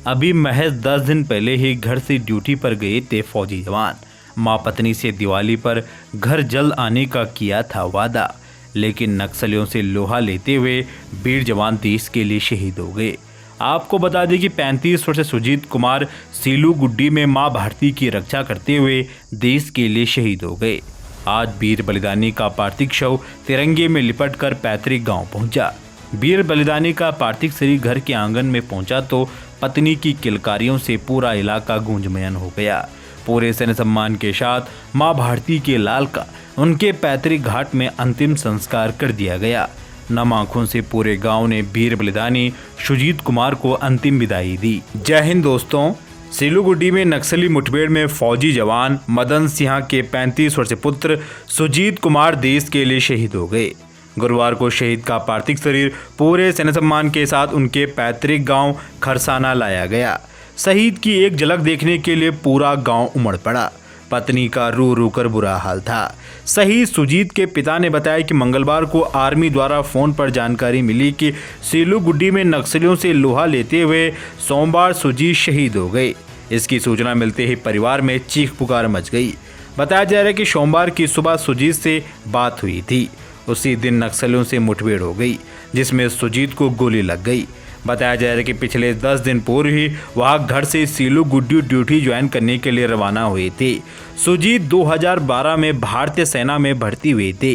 अभी महज 10 दिन पहले ही घर से ड्यूटी पर गए थे फौजी जवान। मां पत्नी से दिवाली पर घर जल्द आने का किया था वादा, लेकिन नक्सलियों से लोहा लेते हुए वीर जवान देश के लिए शहीद हो गए। आपको बता दें कि 35 वर्षीय सुजीत कुमार सीलू गुड्डी में मां भारती की रक्षा करते हुए देश के लिए शहीद हो गए। आज वीर बलिदानी का पार्थिव शव तिरंगे में लिपटकर पैतृक गांव पहुंचा। वीर बलिदानी का पार्थिव शरीर घर के आंगन में पहुंचा तो पत्नी की किलकारियों से पूरा इलाका गूंजमयन हो गया। पूरे सैन्य सम्मान के साथ मां भारती के लाल का उनके पैतृक घाट में अंतिम संस्कार कर दिया गया। नम आंखों से पूरे गांव ने वीर बलिदानी सुजीत कुमार को अंतिम विदाई दी। जय हिंद दोस्तों। सीलूगुड्डी में नक्सली मुठभेड़ में फौजी जवान मदन सिंह के 35 वर्षीय पुत्र सुजीत कुमार देश के लिए शहीद हो गए। गुरुवार को शहीद का पार्थिव शरीर पूरे सैन्य सम्मान के साथ उनके पैतृक गांव खरसाना लाया गया। शहीद की एक झलक देखने के लिए पूरा गांव उमड़ पड़ा। पत्नी का रो रो कर बुरा हाल था। शहीद सुजीत के पिता ने बताया कि मंगलवार को आर्मी द्वारा फोन पर जानकारी मिली कि सीलूगुड्डी में नक्सलियों से लोहा लेते हुए सोमवार सुजीत शहीद हो गए। इसकी सूचना मिलते ही परिवार में चीख पुकार मच गई। बताया जा रहा है कि सोमवार की सुबह सुजीत से बात हुई थी। उसी दिन नक्सलियों से मुठभेड़ हो गई, जिसमें सुजीत को गोली लग गई। बताया जा रहा है कि पिछले 10 दिन पूर्व ही वह घर से सीलूगुड्डी ड्यूटी ज्वाइन करने के लिए रवाना हुए थे। सुजीत 2012 में भारतीय सेना में भर्ती हुए थे।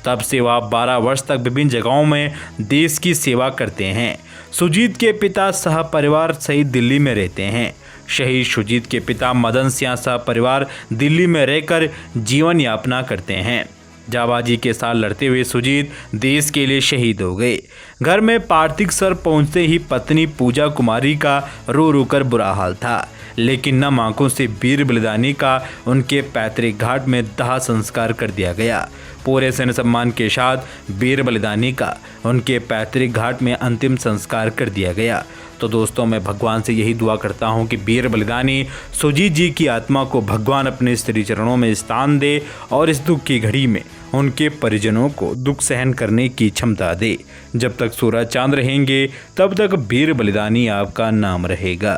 तब से वह 12 वर्ष तक विभिन्न जगहों में देश की सेवा करते हैं। सुजीत के पिता सह परिवार सहित दिल्ली में रहते हैं। शहीद सुजीत के पिता मदन सिंह सह परिवार दिल्ली में रहकर जीवन यापना करते हैं। जाबाजी के साथ लड़ते हुए सुजीत देश के लिए शहीद हो गए। घर में पार्थिव शव पहुंचते ही पत्नी पूजा कुमारी का रो रो कर बुरा हाल था, लेकिन नम आंखों से वीर बलिदानी का उनके पैतृक घाट में दाह संस्कार कर दिया गया। पूरे सैन्य सम्मान के साथ वीर बलिदानी का उनके पैतृक घाट में अंतिम संस्कार कर दिया गया। तो दोस्तों, मैं भगवान से यही दुआ करता हूं कि वीर बलिदानी सुजीत जी की आत्मा को भगवान अपने श्री चरणों में स्थान दे और इस दुख की घड़ी में उनके परिजनों को दुख सहन करने की क्षमता दे। जब तक सूरज चांद रहेंगे तब तक वीर बलिदानी आपका नाम रहेगा।